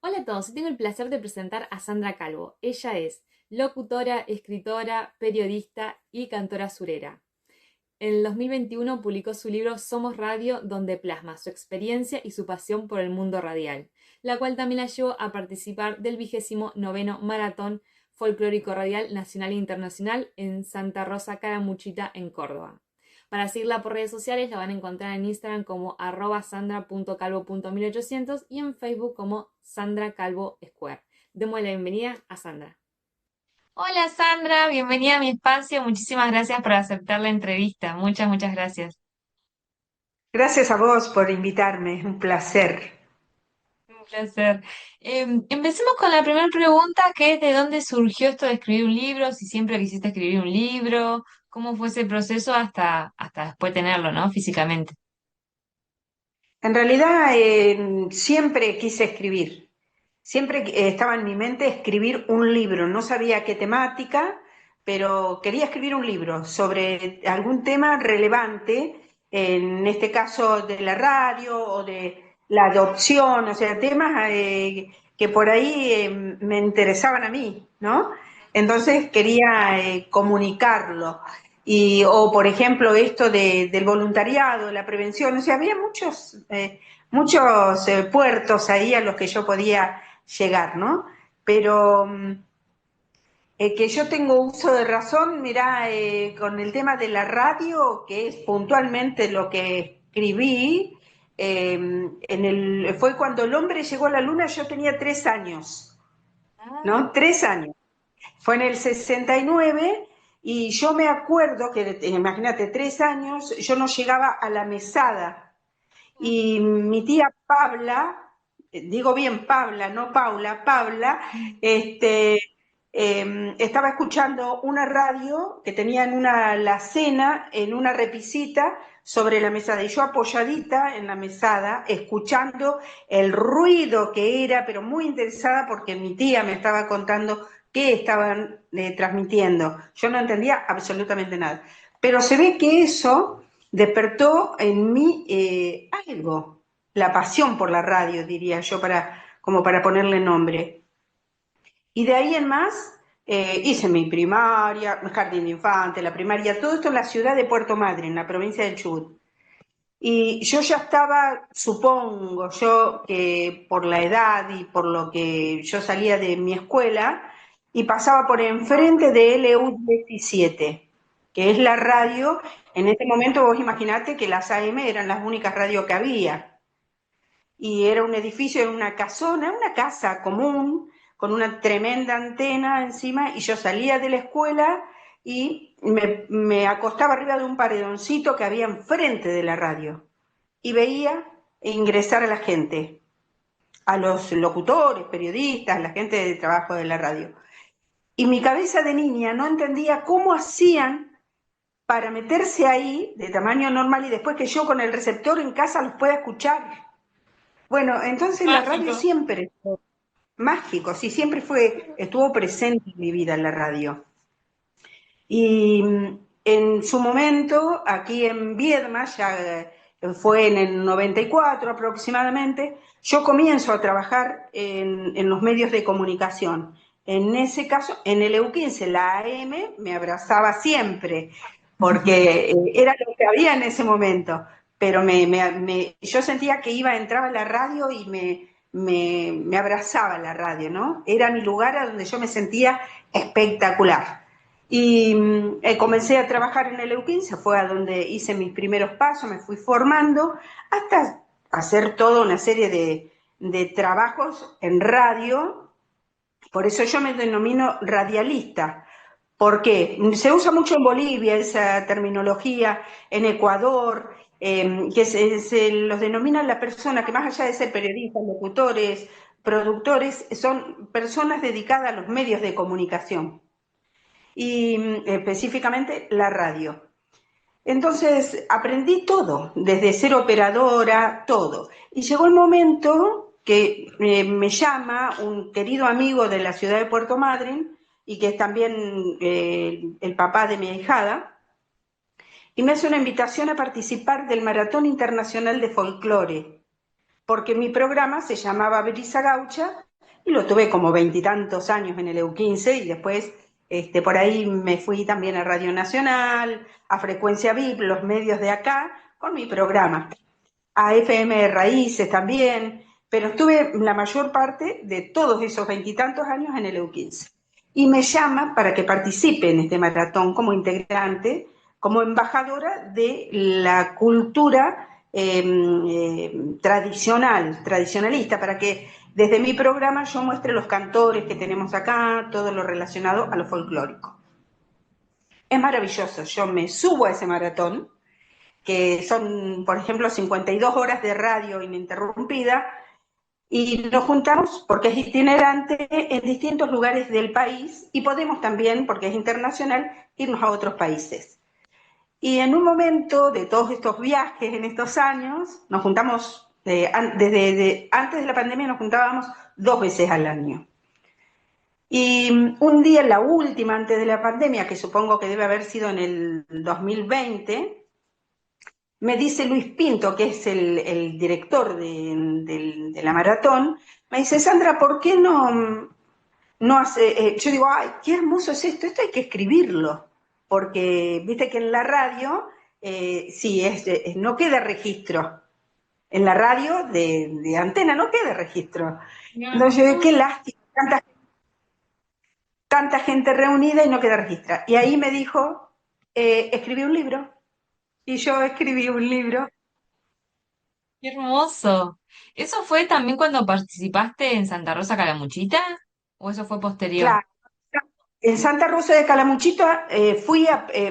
Hola a todos, hoy tengo el placer de presentar a Sandra Calvo. Ella es locutora, escritora, periodista y cantora surera. En el 2021 publicó su libro Somos Radio, donde plasma su experiencia y su pasión por el mundo radial, la cual también la llevó a participar del 29º Maratón Folclórico Radial Nacional e Internacional en Santa Rosa Caramuchita, en Córdoba. Para seguirla por redes sociales la van a encontrar en Instagram como @sandra.calvo.1800 y en Facebook como Sandra Calvo Square. Demos la bienvenida a Sandra. Hola Sandra, bienvenida a mi espacio. Muchísimas gracias por aceptar la entrevista. Muchas gracias. Gracias a vos por invitarme, es un placer. Un placer. Empecemos con la primera pregunta, que es ¿de dónde surgió esto de escribir un libro? Si siempre quisiste escribir un libro, ¿cómo fue ese proceso hasta después tenerlo, ¿no? Físicamente. En realidad siempre quise escribir, siempre estaba en mi mente escribir un libro, no sabía qué temática, pero quería escribir un libro sobre algún tema relevante, en este caso de la radio o de la adopción, o sea, temas que por ahí me interesaban a mí, ¿no? Entonces quería comunicarlo. O por ejemplo esto del voluntariado, la prevención, o sea, había muchos puertos ahí a los que yo podía llegar, ¿no? Pero que yo tengo uso de razón, mirá, con el tema de la radio, que es puntualmente lo que escribí, fue cuando el hombre llegó a la luna, yo tenía 3 años, Ah, ¿no? 3 años. Fue en el 69 y yo me acuerdo que, imagínate, 3 años, yo no llegaba a la mesada y mi tía Pabla, digo bien Pabla, no Paula, Pabla, este, estaba escuchando una radio que tenía en la cena, en una repisita sobre la mesada, y yo apoyadita en la mesada, escuchando el ruido que era, pero muy interesada porque mi tía me estaba contando qué estaban transmitiendo. Yo no entendía absolutamente nada. Pero se ve que eso despertó en mí algo, la pasión por la radio, diría yo, como para ponerle nombre. Y de ahí en más hice mi primaria, mi jardín de infante, la primaria, todo esto en la ciudad de Puerto Madryn, en la provincia del Chubut. Y yo ya estaba, supongo yo, que por la edad y por lo que yo salía de mi escuela y pasaba por enfrente de LU17, que es la radio. En este momento vos imaginate que las AM eran las únicas radios que había. Y era un edificio, era una casona, una casa común, con una tremenda antena encima, y yo salía de la escuela y me acostaba arriba de un paredoncito que había enfrente de la radio y veía ingresar a la gente, a los locutores, periodistas, la gente de trabajo de la radio. Y mi cabeza de niña no entendía cómo hacían para meterse ahí de tamaño normal y después que yo con el receptor en casa los pueda escuchar. Bueno, entonces la radio mágico. siempre, mágico, sí, siempre estuvo presente en mi vida la radio. Y en su momento, aquí en Viedma, ya fue en el 94 aproximadamente, yo comienzo a trabajar en los medios de comunicación. En ese caso, en el EU15, la AM me abrazaba siempre, porque era lo que había en ese momento, pero yo sentía que entraba a la radio y me abrazaba la radio, ¿no? Era mi lugar a donde yo me sentía espectacular. Y comencé a trabajar en el EU15, fue a donde hice mis primeros pasos, me fui formando, hasta hacer toda una serie de trabajos en radio. Por eso yo me denomino radialista, porque se usa mucho en Bolivia esa terminología, en Ecuador, que los denominan las personas que, más allá de ser periodistas, locutores, productores, son personas dedicadas a los medios de comunicación y específicamente la radio. Entonces aprendí todo, desde ser operadora, todo. Y llegó el momento que me llama un querido amigo de la ciudad de Puerto Madryn, y que es también el papá de mi ahijada, y me hace una invitación a participar del Maratón Internacional de Folclore, porque mi programa se llamaba Brisa Gaucha y lo tuve como veintitantos años en el EU15 y después por ahí me fui también a Radio Nacional, a Frecuencia VIP, los medios de acá, con mi programa, a FM Raíces también, pero estuve la mayor parte de todos esos veintitantos años en el EU15. Y me llama para que participe en este maratón como integrante, como embajadora de la cultura tradicionalista, para que desde mi programa yo muestre los cantores que tenemos acá, todo lo relacionado a lo folclórico. Es maravilloso, yo me subo a ese maratón, que son, por ejemplo, 52 horas de radio ininterrumpida, y nos juntamos, porque es itinerante, en distintos lugares del país, y podemos también, porque es internacional, irnos a otros países. Y en un momento de todos estos viajes en estos años, nos juntamos, desde antes de la pandemia nos juntábamos 2 veces al año. Y un día, la última antes de la pandemia, que supongo que debe haber sido en el 2020, me dice Luis Pinto, que es el director de la maratón, me dice, Sandra, ¿por qué no hace? Yo digo, ay, qué hermoso es esto hay que escribirlo, porque viste que en la radio, sí, no queda registro, en la radio de antena no queda registro. Entonces yo digo, qué lástima, tanta gente reunida y no queda registro. Y ahí me dijo, escribí un libro, y yo escribí un libro. Qué hermoso. ¿Eso fue también cuando participaste en Santa Rosa Calamuchita? ¿O eso fue posterior? Claro, en Santa Rosa de Calamuchita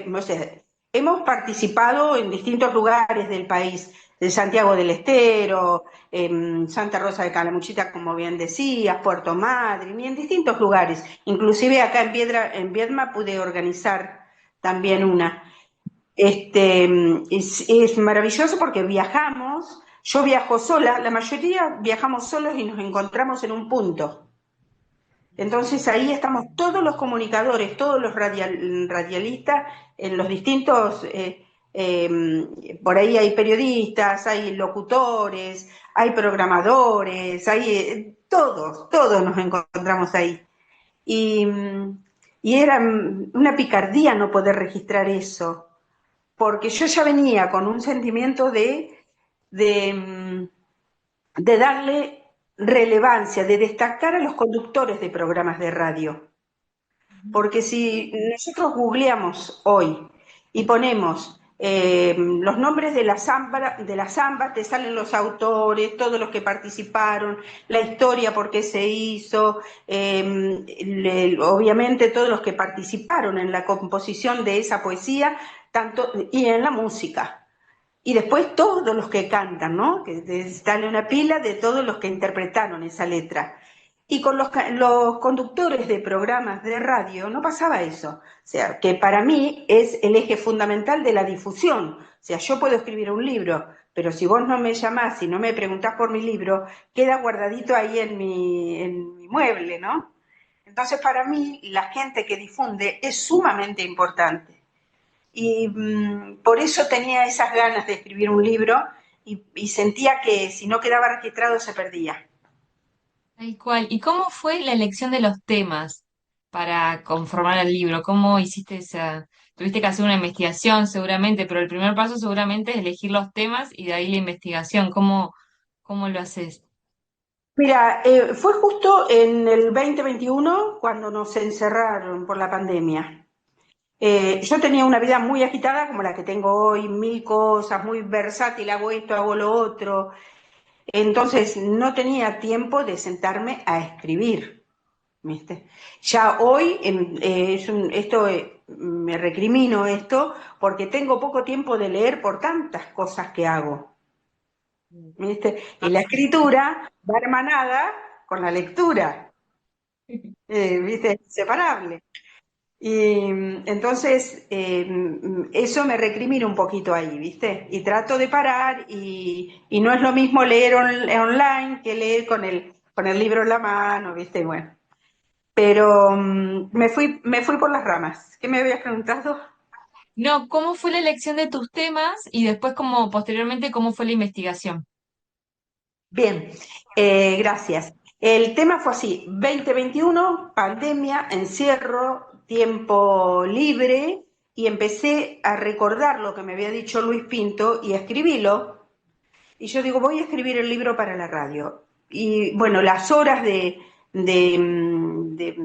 no sé, hemos participado en distintos lugares del país, de Santiago del Estero, en Santa Rosa de Calamuchita, como bien decías, Puerto Madryn, y en distintos lugares. Inclusive acá en Viedma pude organizar también una. Es maravilloso porque viajamos, yo viajo sola, la mayoría viajamos solos y nos encontramos en un punto. Entonces ahí estamos todos los comunicadores, todos los radialistas en los distintos, por ahí hay periodistas, hay locutores, hay programadores, todos nos encontramos ahí. Y, y era una picardía no poder registrar eso, porque yo ya venía con un sentimiento de, de darle relevancia, de destacar a los conductores de programas de radio. Porque si nosotros googleamos hoy y ponemos los nombres de la samba, te salen los autores, todos los que participaron, la historia, por qué se hizo, obviamente todos los que participaron en la composición de esa poesía, tanto, y en la música. Y después todos los que cantan, ¿no? Que sale una pila de todos los que interpretaron esa letra. Y con los conductores de programas de radio no pasaba eso. O sea, que para mí es el eje fundamental de la difusión. O sea, yo puedo escribir un libro, pero si vos no me llamás y no me preguntás por mi libro, queda guardadito ahí en mi mueble, ¿no? Entonces, para mí, la gente que difunde es sumamente importante. Y por eso tenía esas ganas de escribir un libro y sentía que si no quedaba registrado se perdía. Tal cual. ¿Y cómo fue la elección de los temas para conformar el libro? ¿Cómo hiciste esa? Tuviste que hacer una investigación seguramente, pero el primer paso seguramente es elegir los temas y de ahí la investigación. ¿Cómo lo haces? Mira, fue justo en el 2021 cuando nos encerraron por la pandemia. Yo tenía una vida muy agitada como la que tengo hoy, mil cosas, muy versátil, hago esto, hago lo otro. Entonces no tenía tiempo de sentarme a escribir, ¿viste? Ya hoy me recrimino esto porque tengo poco tiempo de leer por tantas cosas que hago, ¿viste? Y la escritura va hermanada con la lectura, ¿viste? Es inseparable. Y entonces eso me recrimina un poquito ahí, ¿viste? Y trato de parar y no es lo mismo leer online que leer con el libro en la mano, ¿viste? Bueno, pero me fui por las ramas. ¿Qué me habías preguntado? No, ¿cómo fue la elección de tus temas y después posteriormente cómo fue la investigación? Bien, gracias. El tema fue así, 2021, pandemia, encierro, tiempo libre, y empecé a recordar lo que me había dicho Luis Pinto y a escribirlo. Y yo digo, voy a escribir el libro para la radio. Y bueno, las horas de, de,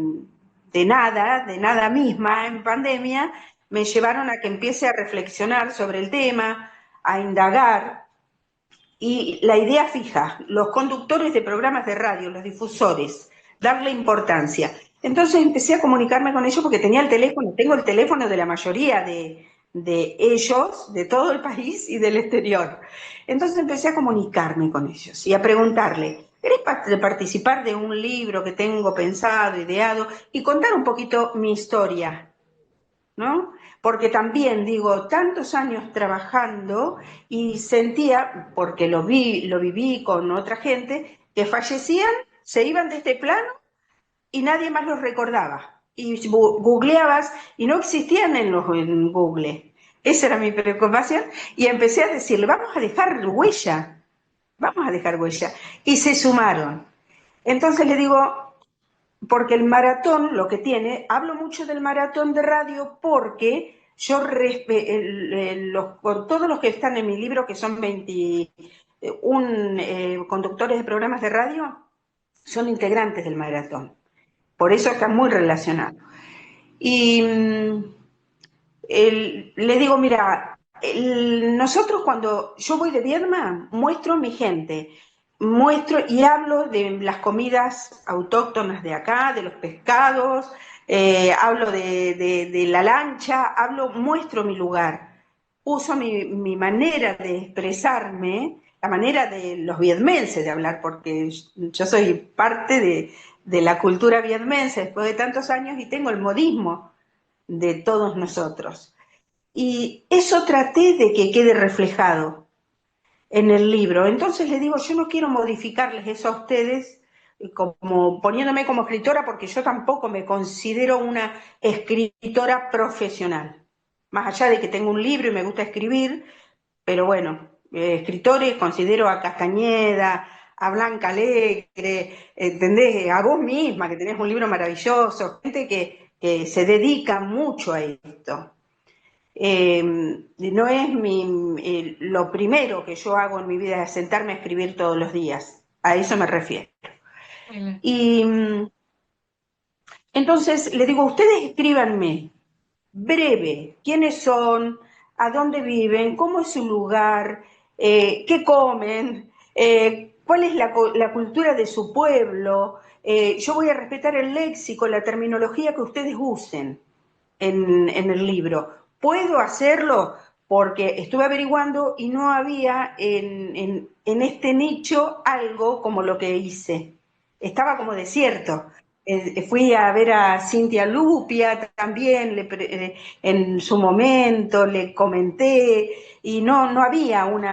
de nada misma en pandemia, me llevaron a que empiece a reflexionar sobre el tema, a indagar. Y la idea fija, los conductores de programas de radio, los difusores, darle importancia. Entonces empecé a comunicarme con ellos porque tenía el teléfono, tengo el teléfono de la mayoría de ellos, de todo el país y del exterior. Entonces empecé a comunicarme con ellos y a preguntarle, ¿querés participar de un libro que tengo pensado, ideado, y contar un poquito mi historia? ¿No? Porque también, digo, tantos años trabajando y sentía, porque lo viví con otra gente, que fallecían, se iban de este plano y nadie más los recordaba. Y googleabas y no existían en Google. Esa era mi preocupación y empecé a decirle, vamos a dejar huella. Y se sumaron. Entonces le digo, porque el maratón lo que tiene, hablo mucho del maratón de radio porque yo, con todos los que están en mi libro, que son 21 conductores de programas de radio, son integrantes del maratón. Por eso está muy relacionado. Y le digo, mira, nosotros cuando yo voy de Viedma, muestro mi gente, muestro y hablo de las comidas autóctonas de acá, de los pescados, hablo de la lancha, muestro mi lugar, uso mi manera de expresarme, la manera de los viedmenses de hablar, porque yo soy parte de la cultura viedmense después de tantos años y tengo el modismo de todos nosotros. Y eso traté de que quede reflejado en el libro. Entonces le digo, yo no quiero modificarles eso a ustedes, como poniéndome como escritora, porque yo tampoco me considero una escritora profesional. Más allá de que tengo un libro y me gusta escribir, pero bueno, escritores considero a Castañeda, a Blanca Alegre, ¿entendés? A vos misma, que tenés un libro maravilloso, gente que se dedica mucho a esto. No es lo primero que yo hago en mi vida es sentarme a escribir todos los días, a eso me refiero. Y entonces le digo, ustedes escríbanme breve, quiénes son, a dónde viven, cómo es su lugar, qué comen, cuál es la cultura de su pueblo. Yo voy a respetar el léxico, la terminología que ustedes usen en el libro. Puedo hacerlo porque estuve averiguando y no había en este nicho algo como lo que hice. Estaba como desierto. Fui a ver a Cintia Lupia también, en su momento le comenté y no había un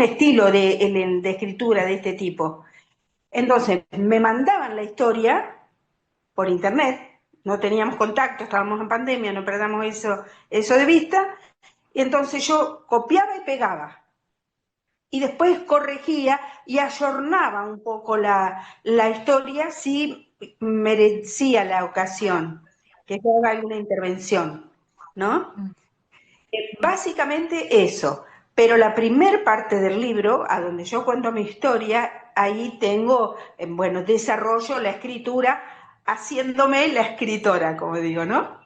estilo de escritura de este tipo. Entonces me mandaban la historia por internet, no teníamos contacto, estábamos en pandemia, no perdamos eso de vista, y entonces yo copiaba y pegaba, y después corregía y ayornaba un poco la historia si merecía la ocasión, que yo haga alguna intervención, ¿no? Básicamente eso, pero la primer parte del libro, a donde yo cuento mi historia, ahí tengo, bueno, desarrollo la escritura, haciéndome la escritora, como digo, ¿no?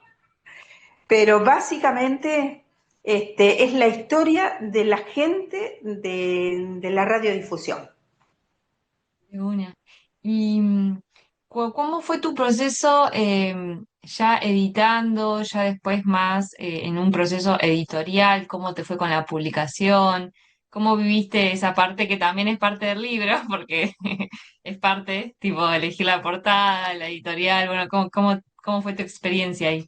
Pero básicamente es la historia de la gente de la radiodifusión. De una. ¿Y cómo fue tu proceso ya editando, ya después más en un proceso editorial? ¿Cómo te fue con la publicación? ¿Cómo viviste esa parte que también es parte del libro? Porque es parte, tipo, elegir la portada, la editorial, bueno, ¿cómo fue tu experiencia ahí?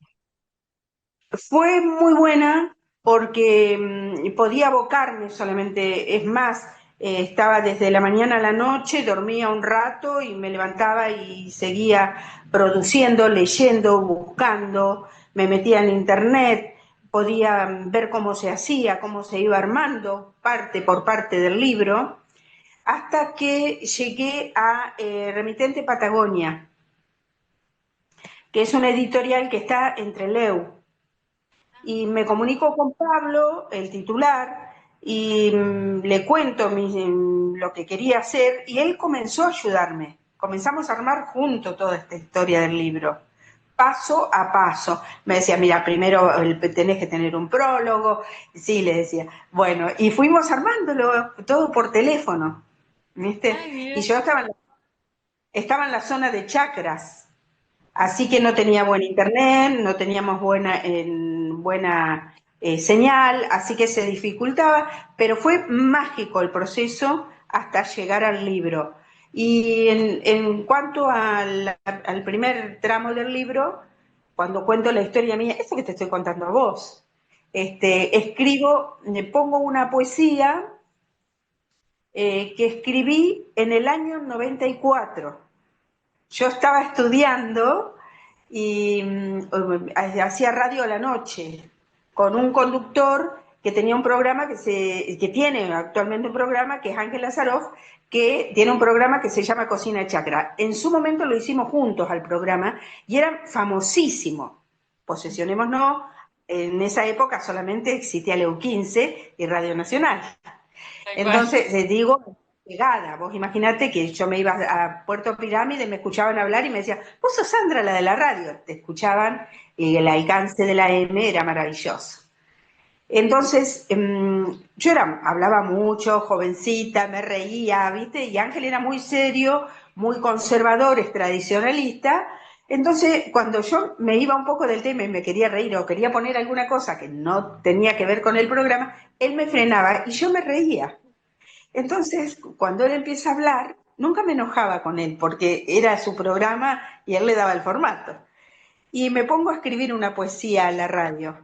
Fue muy buena porque podía abocarme solamente, es más, estaba desde la mañana a la noche, dormía un rato y me levantaba y seguía produciendo, leyendo, buscando, me metía en internet, podía ver cómo se hacía, cómo se iba armando parte por parte del libro, hasta que llegué a Remitente Patagonia, que es una editorial que está entre Leu. Y me comunico con Pablo, el titular, y le cuento lo que quería hacer, y él comenzó a ayudarme. Comenzamos a armar juntos toda esta historia del libro, paso a paso. Me decía, mira, primero tenés que tener un prólogo. Sí, le decía. Bueno, y fuimos armándolo todo por teléfono, ¿viste? Ay, Y mira. yo estaba en la zona de Chacras, así que no tenía buen internet, no teníamos buena señal, así que se dificultaba, pero fue mágico el proceso hasta llegar al libro. Y en cuanto al primer tramo del libro, cuando cuento la historia mía, eso que te estoy contando a vos, escribo, le pongo una poesía que escribí en el año 94. Yo estaba estudiando y hacía radio a la noche con un conductor que tenía un programa que tiene actualmente un programa que es Ángel Lazaroff, que tiene un programa que se llama Cocina Chacra. En su momento lo hicimos juntos al programa y era famosísimo. Posesionémonos, en esa época solamente existía Leu 15 y Radio Nacional. Tal cual. Entonces, les digo, pegada. Vos imaginate que yo me iba a Puerto Pirámide, me escuchaban hablar y me decían, vos sos Sandra, la de la radio. Te escuchaban y el alcance de la M era maravilloso. Entonces, yo hablaba mucho, jovencita, me reía, ¿viste? Y Ángel era muy serio, muy conservador, es tradicionalista. Entonces, cuando yo me iba un poco del tema y me quería reír o quería poner alguna cosa que no tenía que ver con el programa, él me frenaba y yo me reía. Entonces, cuando él empieza a hablar, nunca me enojaba con él, porque era su programa y él le daba el formato. Y me pongo a escribir una poesía a la radio.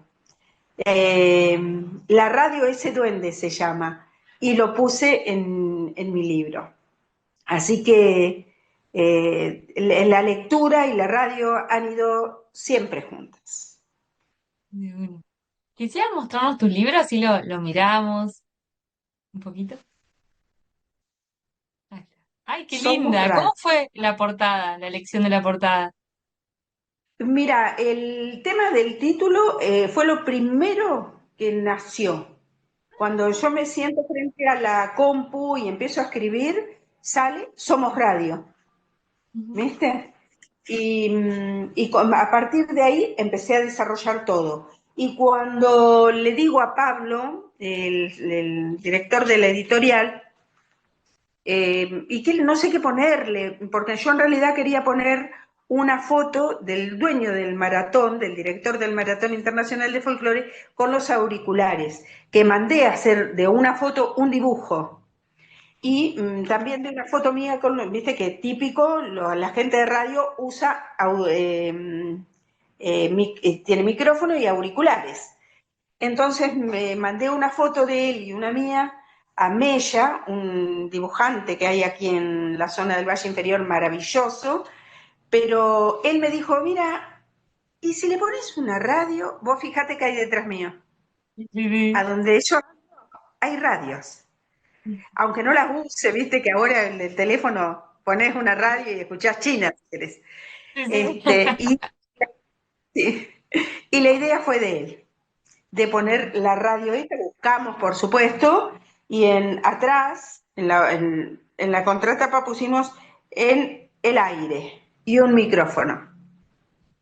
Eh, la radio Ese Duende se llama, y lo puse en mi libro. Así que la lectura y la radio han ido siempre juntas. De una. ¿Quisieras mostrarnos tus libros? Así lo miramos un poquito. Ahí está. Ay, qué Somos linda. ¿Cómo radio. fue la portada, la elección de la portada? Mira, el tema del título fue lo primero que nació. Cuando yo me siento frente a la compu y empiezo a escribir, sale Somos Radio, Ujú. ¿viste? A partir de ahí empecé a desarrollar todo. Y cuando le digo a Pablo, el director de la editorial, y que no sé qué ponerle, porque yo en realidad quería poner una foto del dueño del maratón, del director del Maratón Internacional de Folclore, con los auriculares, que mandé a hacer de una foto un dibujo. Y también de una foto mía, viste que típico, la gente de radio usa, tiene micrófono y auriculares. Entonces me mandé una foto de él y una mía a Mella, un dibujante que hay aquí en la zona del Valle Inferior maravilloso, pero él me dijo, mira, ¿y si le pones una radio? Vos fíjate que hay detrás mío. Sí, A sí. donde yo hay radios. Aunque no las use, viste que ahora en el teléfono pones una radio y escuchás China, si querés. Sí, sí. Este, y, y la idea fue de él, de poner la radio esta, buscamos por supuesto, y atrás, en la contratapa pusimos en el aire y un micrófono,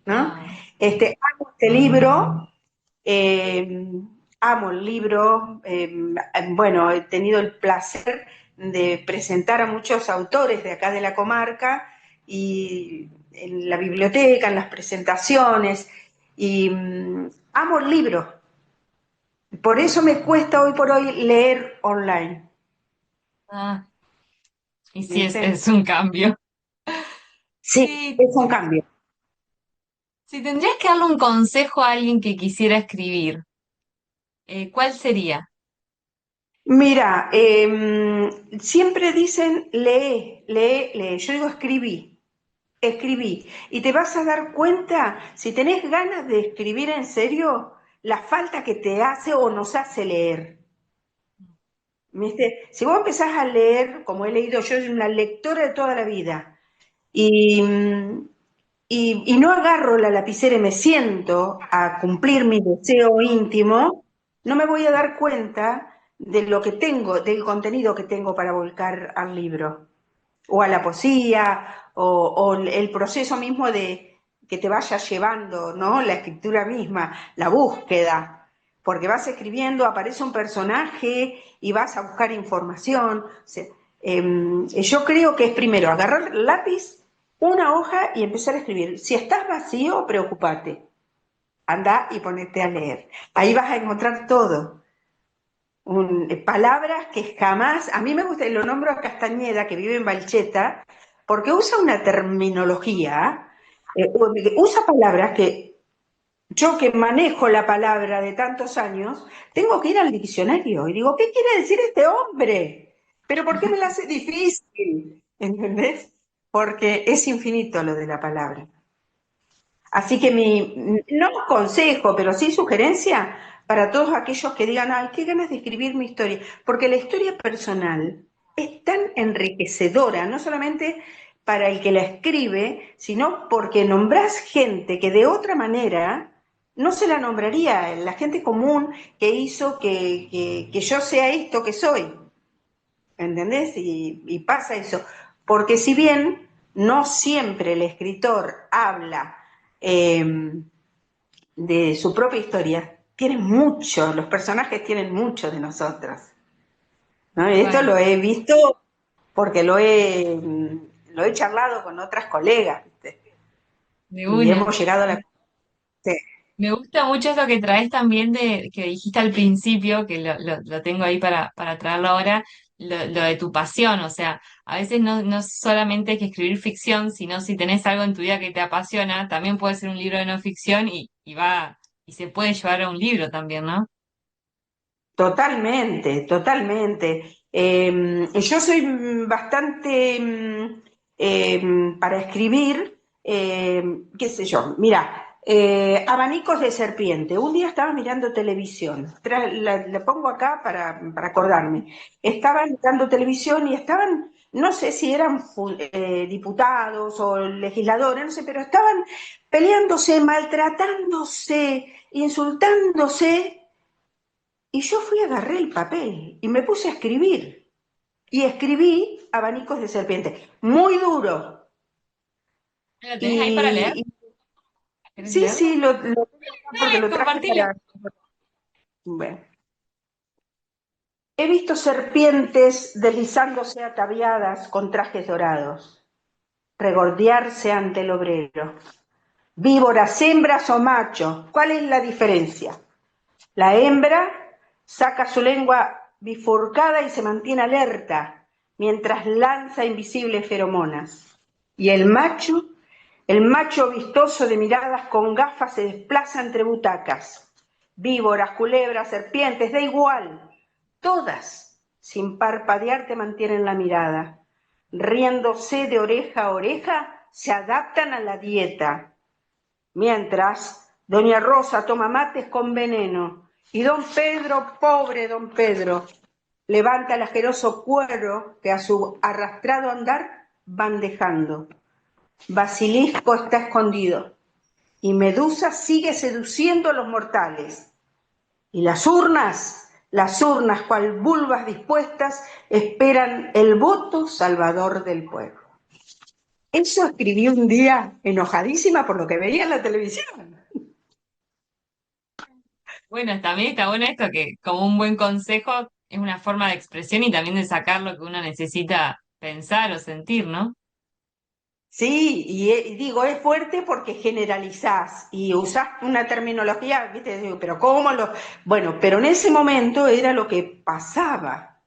¿no? Ah, Amo este libro, eh, amo el libro, bueno, he tenido el placer de presentar a muchos autores de acá de la comarca y en la biblioteca, en las presentaciones, y amo el libro. Por eso me cuesta hoy por hoy leer online, ah. Y sí, es ¿viste? un cambio. Sí, Sí, es un cambio. si tendrías que darle un consejo a alguien que quisiera escribir, ¿cuál sería? Mira, siempre dicen lee, lee, lee. Yo digo escribí, escribí. Y te vas a dar cuenta, si tenés ganas de escribir en serio, la falta que te hace o nos hace leer. ¿Viste? Si vos empezás a leer, como he leído yo, soy una lectora de toda la vida, y, y no agarro la lapicera y me siento a cumplir mi deseo íntimo, no me voy a dar cuenta de lo que tengo, del contenido que tengo para volcar al libro, o a la poesía, o el proceso mismo de que te vaya llevando, ¿no? La escritura misma, la búsqueda, porque vas escribiendo, aparece un personaje y vas a buscar información. O sea, yo creo que es primero agarrar el lápiz, una hoja y empezar a escribir. Si estás vacío, preocupate. Anda y ponete a leer. Ahí vas a encontrar todo. Palabras que jamás, a mí me gusta, y lo nombro a Castañeda, que vive en Valcheta, porque usa una terminología, usa palabras que yo, que manejo la palabra de tantos años, tengo que ir al diccionario y digo, ¿qué quiere decir este hombre? ¿Pero por qué me la hace difícil? ¿Entendés? Porque es infinito lo de la palabra. Así que no consejo, pero sí sugerencia para todos aquellos que digan, ay, qué ganas de escribir mi historia, porque la historia personal es tan enriquecedora, no solamente para el que la escribe, sino porque nombrás gente que de otra manera no se la nombraría, la gente común que hizo que yo sea esto que soy. ¿Entendés? Y pasa eso. Porque si bien no siempre el escritor habla de su propia historia, tienen mucho, los personajes tienen mucho de nosotros, ¿no? Y esto Bueno, lo he visto porque lo he charlado con otras colegas, ¿viste? de Y una. hemos llegado a la... Sí, Me gusta mucho eso que traes también de que dijiste al principio, que lo tengo ahí para traerlo ahora, lo de tu pasión. O sea, a veces no solamente hay que escribir ficción, sino si tenés algo en tu vida que te apasiona, también puede ser un libro de no ficción y se puede llevar a un libro también, ¿no? totalmente, totalmente. Yo soy bastante para escribir, qué sé yo, mira, abanicos de serpiente. Un día estaba mirando televisión, la pongo acá para acordarme. Estaba mirando televisión y estaban, no sé si eran diputados o legisladores, no sé, pero estaban peleándose, maltratándose, insultándose, y yo fui, agarré el papel y me puse a escribir. Y escribí Abanicos de serpiente. Muy duro. ¿Lo tenés ahí para leer? Y ¿Querés sí, leerlo? sí, lo tengo acá porque Dale, lo traje compartilo. para... Bueno. He visto serpientes deslizándose ataviadas con trajes dorados, regordearse ante el obrero. Víboras, hembras o machos, ¿cuál es la diferencia? La hembra saca su lengua bifurcada y se mantiene alerta mientras lanza invisibles feromonas. Y el macho vistoso de miradas con gafas se desplaza entre butacas. Víboras, culebras, serpientes, da igual. Todas, sin parpadear, te mantienen la mirada. Riéndose de oreja a oreja, se adaptan a la dieta. Mientras, doña Rosa toma mates con veneno y don Pedro, pobre don Pedro, levanta el asqueroso cuero que a su arrastrado andar van dejando. Basilisco está escondido y Medusa sigue seduciendo a los mortales. Y las urnas cual vulvas dispuestas, esperan el voto salvador del pueblo. Eso escribí un día enojadísima por lo que veía en la televisión. Bueno, también está bueno esto que como un buen consejo es una forma de expresión y también de sacar lo que uno necesita pensar o sentir, ¿no? Sí, y digo, es fuerte porque generalizás y usás una terminología, ¿viste? Digo, pero ¿cómo lo...? Bueno, pero en ese momento era lo que pasaba,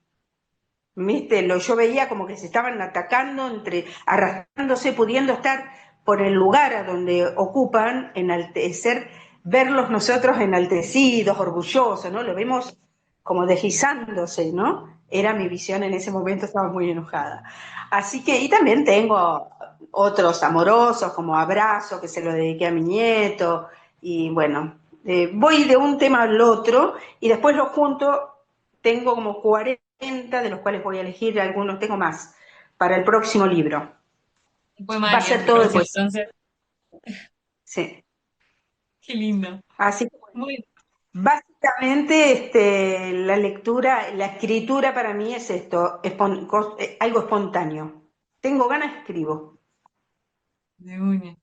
¿viste? Yo veía como que se estaban atacando, arrastrándose, pudiendo estar por el lugar a donde ocupan, enaltecer, verlos nosotros enaltecidos, orgullosos, ¿no? Lo vemos como deslizándose, ¿no? Era mi visión en ese momento, estaba muy enojada. Así que, y también tengo otros amorosos, como Abrazo, que se lo dediqué a mi nieto, y bueno, Voy de un tema al otro y después lo junto. Tengo como 40, de los cuales voy a elegir algunos, tengo más, para el próximo libro. Un Va a poemario ser el todo de próximo, poesía. entonces. Sí. Qué lindo. Así que Muy, básicamente la lectura, la escritura para mí es esto, algo espontáneo. Tengo ganas, escribo. de una.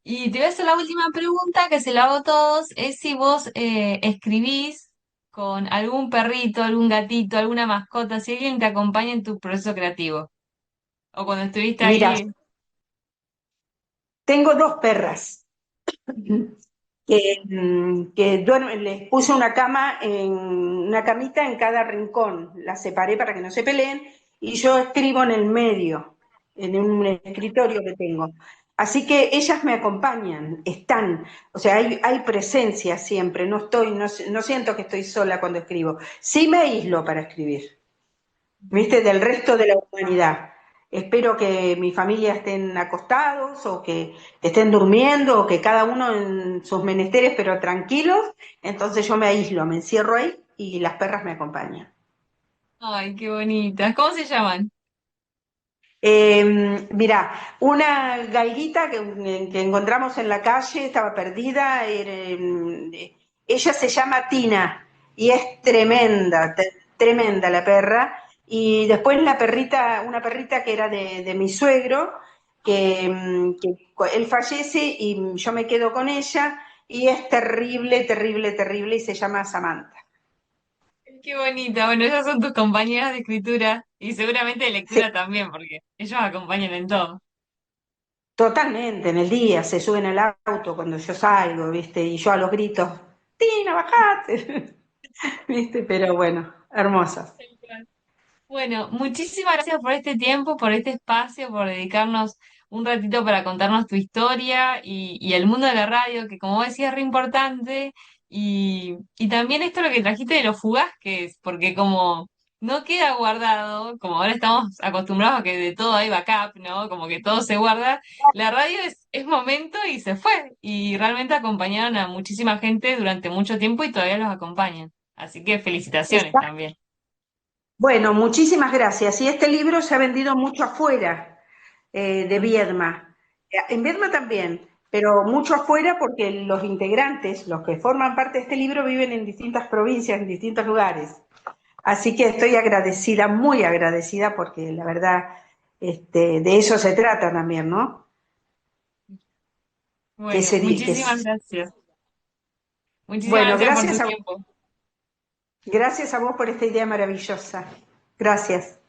Y te voy a hacer la última pregunta que se la hago a todos, es si vos escribís con algún perrito, algún gatito, alguna mascota, si alguien te acompaña en tu proceso creativo. O cuando estuviste Mira, ahí. tengo dos perras que duermen, les puse una camita en cada rincón, las separé para que no se peleen y yo escribo en el medio, en un escritorio que tengo. Así que ellas me acompañan, están, o sea, hay presencia siempre, no siento que estoy sola cuando escribo. Sí me aíslo para escribir, ¿viste? Del resto de la humanidad. Espero que mi familia estén acostados o que estén durmiendo o que cada uno en sus menesteres, pero tranquilos. Entonces yo me aíslo, me encierro ahí y las perras me acompañan. Ay, qué bonitas. ¿Cómo se llaman? Mira, una galguita que encontramos en la calle, estaba perdida. Ella se llama Tina y es tremenda, tremenda la perra. Y después una perrita que era de mi suegro, que él fallece y yo me quedo con ella y es terrible, terrible, terrible y se llama Samantha. Qué bonita. Bueno, esas son tus compañeras de escritura y seguramente de Sí, lectura también, porque ellos acompañan en todo. totalmente, en el día se suben al auto cuando yo salgo, ¿viste? Y yo a los gritos, Tina, bajate, ¿viste? Pero bueno, hermosas. Bueno, muchísimas gracias por este tiempo, por este espacio, por dedicarnos un ratito para contarnos tu historia y el mundo de la radio, que como vos decías es re importante, y también esto lo que trajiste de lo fugaz que es, porque como no queda guardado, como ahora estamos acostumbrados a que de todo hay backup, ¿no? Como que todo se guarda, la radio es momento y se fue, y realmente acompañaron a muchísima gente durante mucho tiempo y todavía los acompañan. Así que felicitaciones Está- también. Bueno, muchísimas gracias. Y este libro se ha vendido mucho afuera de Viedma. En Viedma también, pero mucho afuera porque los integrantes, los que forman parte de este libro, viven en distintas provincias, en distintos lugares. Así que estoy agradecida, muy agradecida, porque la verdad, de eso se trata también, ¿no? Que Bueno, se, que, muchísimas gracias. Muchísimas bueno, gracias por tu tiempo. gracias a vos por esta idea maravillosa. Gracias.